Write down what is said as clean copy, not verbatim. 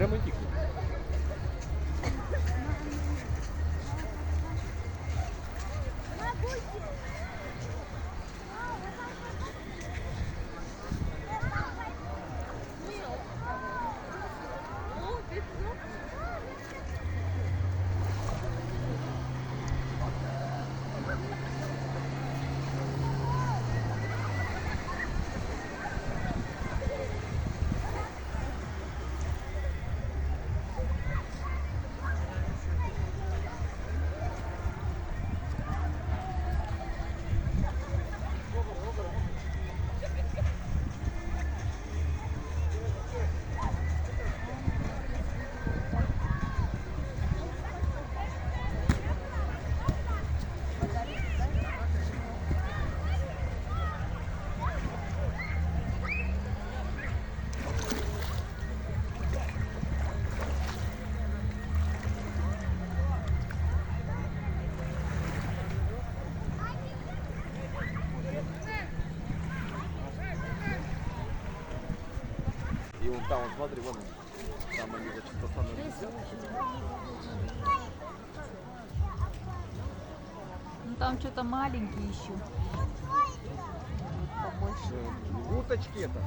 Прямо тихо. И вон там, вот смотри, вон он. Там они, значит, постановили. Ну там что-то маленькие еще. Побольше. Уточки это.